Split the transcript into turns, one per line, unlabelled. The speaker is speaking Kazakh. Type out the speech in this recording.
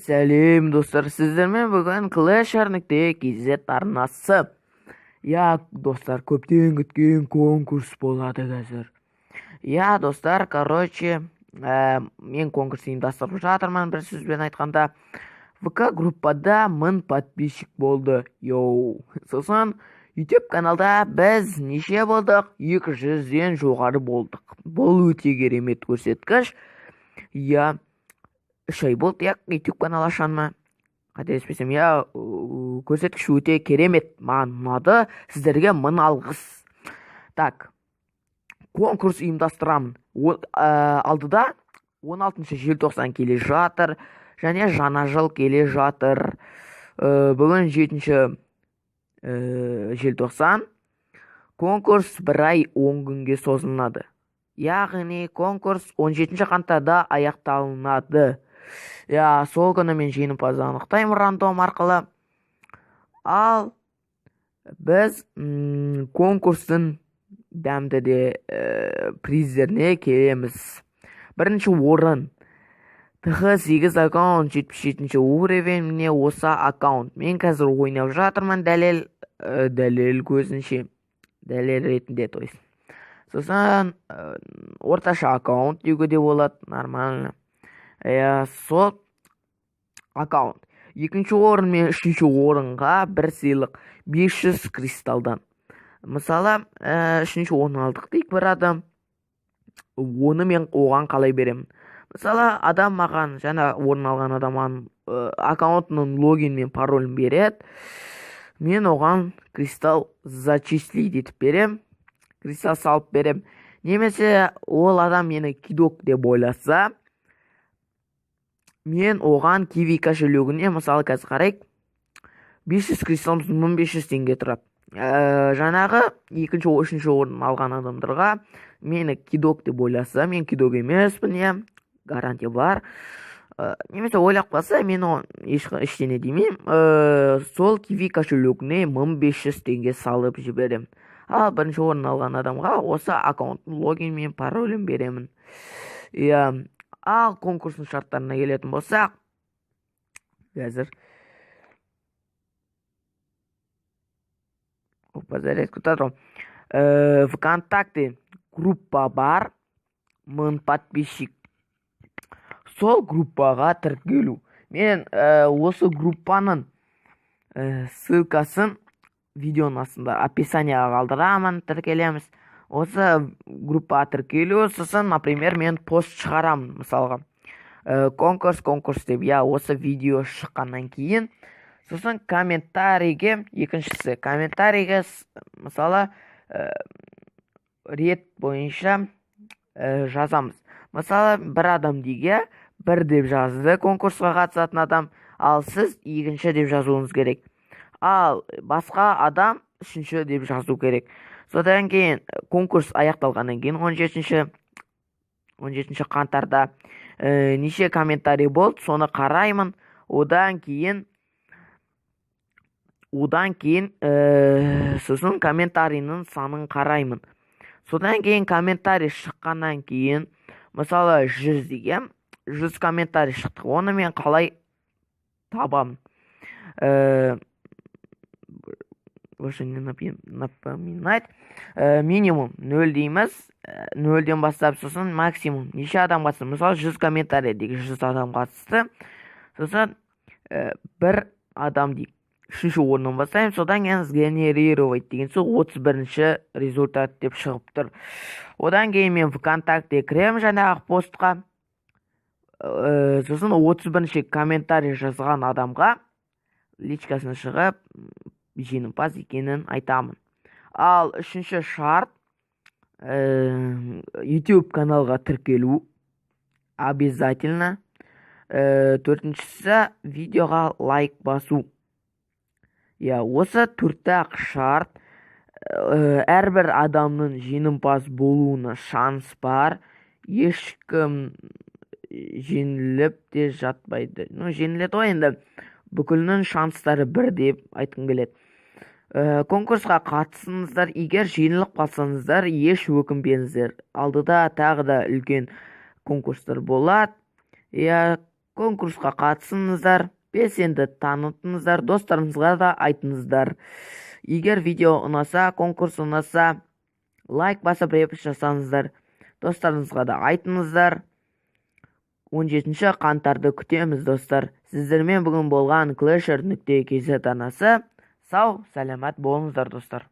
Сәлем достар, сіздермен бүгін Clash KZ арнасы. Достар, көптен күткен конкурс болады қазір. Достар, мен конкурс ұйымдастырып жатырмын. Бір сөзбен айтқанда, ВК группада 1000 подписчик болды. Сосын YouTube каналда біз неше болдық? 200-ден жоғары болдық. Бұл өте керемет көрсеткіш. 3 ай болды, YouTube канал ашқаныма. Қателеспесем, көрсеткіш өте керемет. Маған ұнады. Сіздерге 1000 алғыс. Конкурс ұйымдастырамын. Алдыда 16 желтоқсан келе жатыр, және жаңа жыл келе жатыр. Бүгін 7 желтоқсан. Конкурс 1 ай 10 күнге созылады. Яғни конкурс 17 қаңтарда аяқталынады. Сол күні мен жеңімпазды анықтаймын рандом арқылы. Ал біз конкурстың дәмді де призеріне келеміз. 1-ші орын TH8 аккаунт 77-ші уровень. Міне осы аккаунт. Мен қазір ойнап жатырмын дәлел көзінше. Дәлел ретінде, то есть. Сосын орташа аккаунт деуге де болады, нормально. Сол аккаунт. 2-ші орын мен 3-ші орынға бір сыйлық 500 кристалдан. Мысалы, 3-ші орын алдық дейік, бір адам. Оны мен оған қалай беремін? Мысалы, адам маған, жаңа орын алған адаман аккаунтының логин мен паролін береді. Мен оған кристалл зачислить етіп берем. Кристалл салып берем. Немесе ол адам мені кидок деп ойласа, мен оған киви кошелегіне, мысалы қазір қарайық, 500 кристалл 1500 теңге тұрады. Жаңағы 2-ші, 3-ші орын алған адамдарға мені кидок деп ойласа, мен кидок емеспін, гарантия бар. Немесе ойлап қалса, мен ештеңе демеймін. Сол киви кошелегіне 1500 теңге салып жіберем. Ал 1-ші орын алған адамға осы аккаунттың логин мен паролін беремін. Ал конкурстың шарттарына келетін болсақ, қазір ВКонтакте группа бар, 1000 подписчик. Сол группаға тіркелу. Мен осы группаның ссылкасын видеоның астында описанияға қалдырамын, тіркелеміз. Осы группаға тіркелу, сосын, например, мен пост шығарамын, мысалға. Конкурс деп, осы видео шыққаннан кейін. Сосын комментарийге, екіншісі, комментарийге, мысалы, рет бойынша жазамыз. Мысалы, бір адам деге, 1 деп жазды конкурсқа қатысатын адам, ал сіз 2-ші деп жазуыңыз керек. Ал басқа адам 3-ші деп жазу керек. Содан кейін конкурс аяқталғаннан кейін 17 қаңтарда неше комментарий болды, соны қараймын. Одан кейін сосын комментарийінің санын қараймын. Содан кейін комментарий шыққаннан кейін, мысалы 100 деген, 100 комментарий шықты. Оны мен қалай табамын? Напоминать. Минимум 0 дейміз. 0-ден бастап, сосын максимум. Неше адам қатысты? Мысалы 100 комментарий дейік, 100 адам қатысты. Сосын 1 адам дейік. 3-ші орыннан бастаймын. Содан кейін сгенерировать деген сол 31-ші результат деп шығып тұр. Одан кейін мен ВКонтакте кірем жаңағы постқа. Сосын 31-ші комментарий жазған адамға личкасын шығып, жеңімпаз екенін айтамын. Ал 3-ші шарт YouTube каналға тіркелу обязательно. 4-шісі видеоға лайк басу. Осы 4-ақ шарт әрбір адамның жеңімпаз болуына шанс бар. Ешкім жеңіліп те жатпайды. Жеңіледі ғой енді. Бүкілінің шанстары бір деп айтқым келеді. Конкурсқа қатысыңыздар. Егер жеңіліп қалсаңыздар, еш өкінбеңіздер. Алдыда тағы да үлкен конкурстар болады. Конкурсқа қатысыңыздар, белсенді танытыңыздар, достарыңызға да айтыңыздар. Егер видео ұнаса, конкурс ұнаса, лайк басып репост жасаңыздар. Достарыңызға да айтыңыздар. 17 қаңтарды күтеміз, достар. Сіздермен бүгін болған Clasher.kz арнасы. Сау, сәлемет болыңыздар, достар.